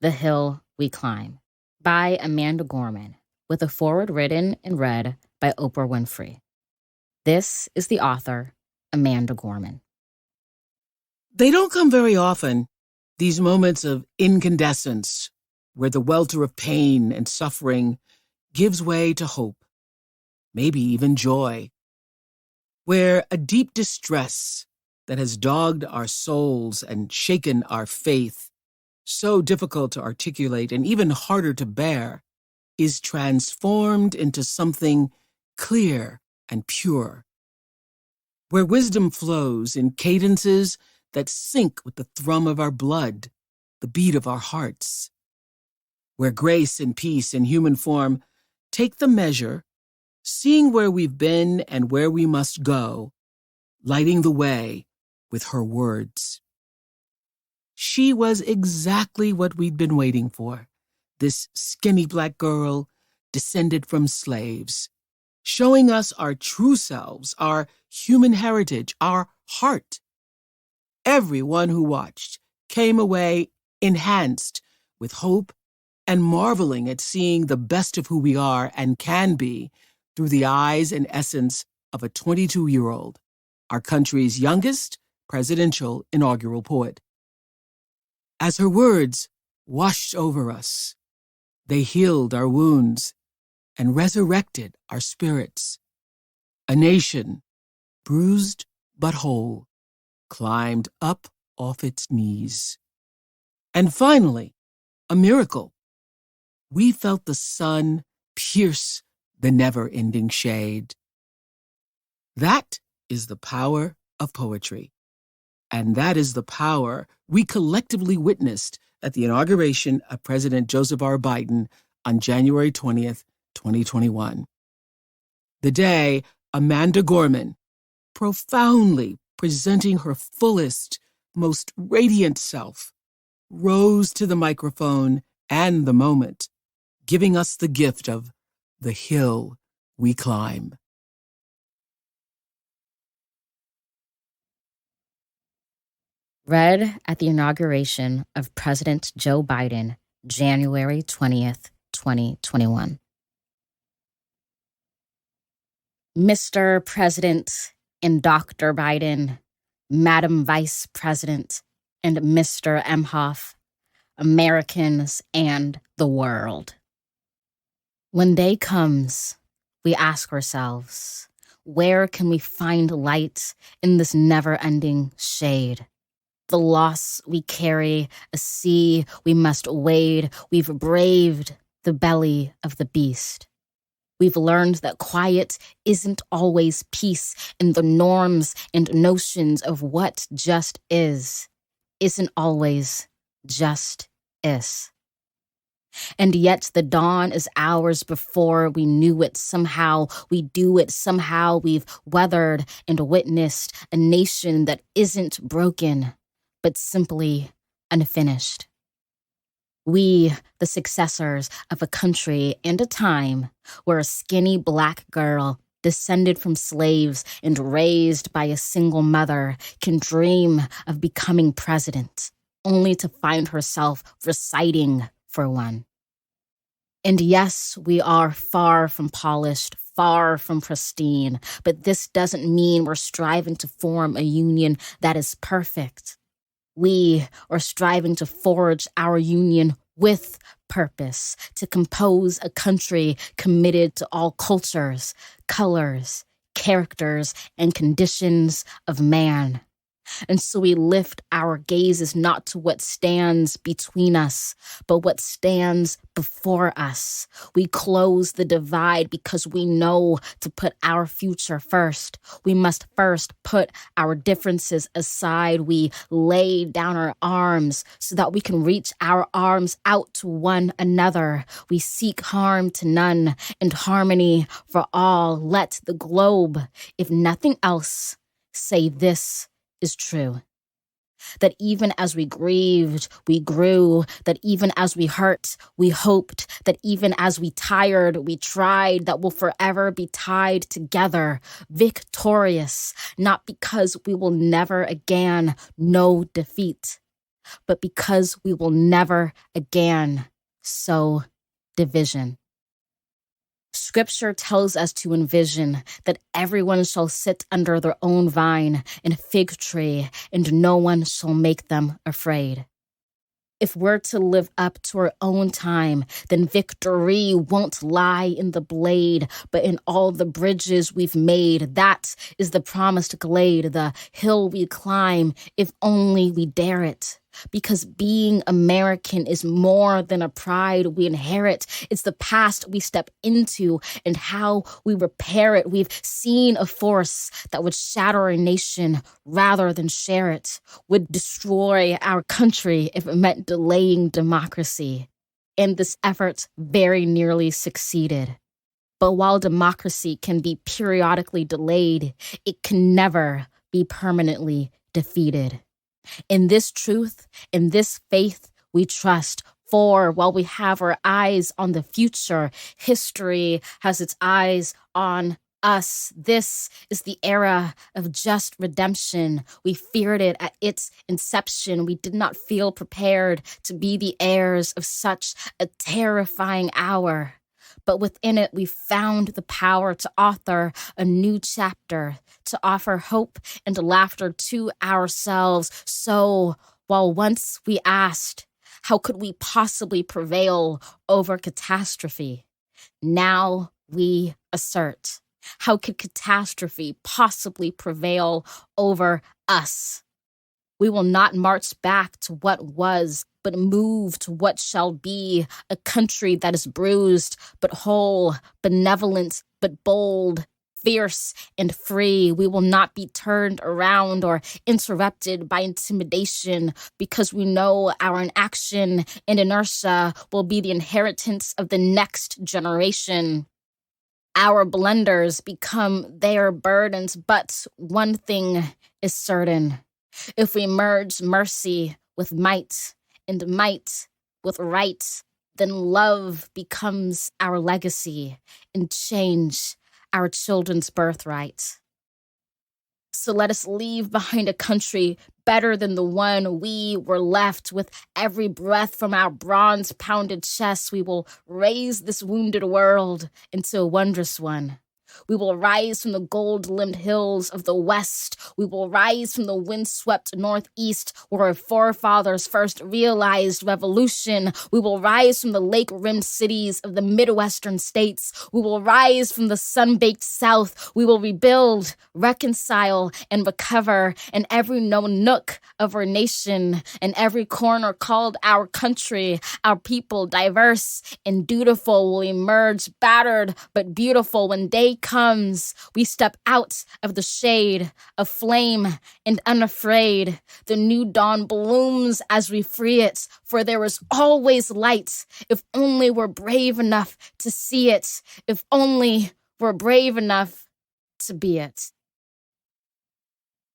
The Hill We Climb by Amanda Gorman, with a foreword written and read by Oprah Winfrey. This is the author, Amanda Gorman. They don't come very often, these moments of incandescence, where the welter of pain and suffering gives way to hope, maybe even joy, where a deep distress that has dogged our souls and shaken our faith, so difficult to articulate and even harder to bear, is transformed into something clear and pure, where wisdom flows in cadences that sync with the thrum of our blood, the beat of our hearts, where grace and peace in human form take the measure, seeing where we've been and where we must go, lighting the way with her words. She was exactly what we'd been waiting for, this skinny Black girl descended from slaves, showing us our true selves, our human heritage, our heart. Everyone who watched came away enhanced with hope and marveling at seeing the best of who we are and can be through the eyes and essence of a 22-year-old, our country's youngest presidential inaugural poet. As her words washed over us, they healed our wounds and resurrected our spirits. A nation, bruised but whole, climbed up off its knees. And finally, a miracle. We felt the sun pierce the never-ending shade. That is the power of poetry. And that is the power we collectively witnessed at the inauguration of President Joseph R. Biden on January 20th, 2021. The day Amanda Gorman, profoundly presenting her fullest, most radiant self, rose to the microphone and the moment, giving us the gift of The Hill We Climb. Read at the inauguration of President Joe Biden, January 20th, 2021. Mr. President and Dr. Biden, Madam Vice President and Mr. Emhoff, Americans and the world. When day comes, we ask ourselves, where can we find light in this never-ending shade? The loss we carry, a sea we must wade. We've braved the belly of the beast. We've learned that quiet isn't always peace, and the norms and notions of what just is isn't always just is. And yet the dawn is hours before we knew it. Somehow we do it. Somehow we've weathered and witnessed a nation that isn't broken, but simply unfinished. We, the successors of a country and a time where a skinny Black girl descended from slaves and raised by a single mother can dream of becoming president, only to find herself reciting for one. And yes, we are far from polished, far from pristine, but this doesn't mean we're striving to form a union that is perfect. We are striving to forge our union with purpose, to compose a country committed to all cultures, colors, characters, and conditions of man. And so we lift our gazes not to what stands between us, but what stands before us. We close the divide because we know to put our future first. We must first put our differences aside. We lay down our arms so that we can reach our arms out to one another. We seek harm to none and harmony for all. Let the globe, if nothing else, say this is true. That even as we grieved, we grew. That even as we hurt, we hoped. That even as we tired, we tried. That we'll forever be tied together, victorious, not because we will never again know defeat, but because we will never again sow division. Scripture tells us to envision that everyone shall sit under their own vine and fig tree, and no one shall make them afraid. If we're to live up to our own time, then victory won't lie in the blade, but in all the bridges we've made. That is the promised glade, the hill we climb, if only we dare it. Because being American is more than a pride we inherit. It's the past we step into and how we repair it. We've seen a force that would shatter our nation rather than share it, would destroy our country if it meant delaying democracy. And this effort very nearly succeeded. But while democracy can be periodically delayed, it can never be permanently defeated. In this truth, in this faith, we trust. For while we have our eyes on the future, history has its eyes on us. This is the era of just redemption. We feared it at its inception. We did not feel prepared to be the heirs of such a terrifying hour. But within it, we found the power to author a new chapter, to offer hope and laughter to ourselves. So, while once we asked, how could we possibly prevail over catastrophe? Now we assert, how could catastrophe possibly prevail over us? We will not march back to what was, but move to what shall be, a country that is bruised, but whole, benevolent, but bold, fierce and free. We will not be turned around or interrupted by intimidation because we know our inaction and inertia will be the inheritance of the next generation. Our blunders become their burdens, but one thing is certain. If we merge mercy with might and might with right, then love becomes our legacy and change our children's birthright. So let us leave behind a country better than the one we were left. With every breath from our bronze-pounded chests, we will raise this wounded world into a wondrous one. We will rise from the gold-limbed hills of the West. We will rise from the windswept Northeast, where our forefathers first realized revolution. We will rise from the lake-rimmed cities of the Midwestern states. We will rise from the sun-baked South. We will rebuild, reconcile, and recover in every known nook of our nation, and every corner called our country. Our people, diverse and dutiful, will emerge battered but beautiful. When day comes, we step out of the shade, aflame and unafraid. The new dawn blooms as we free it, for there is always light, if only we're brave enough to see it, if only we're brave enough to be it.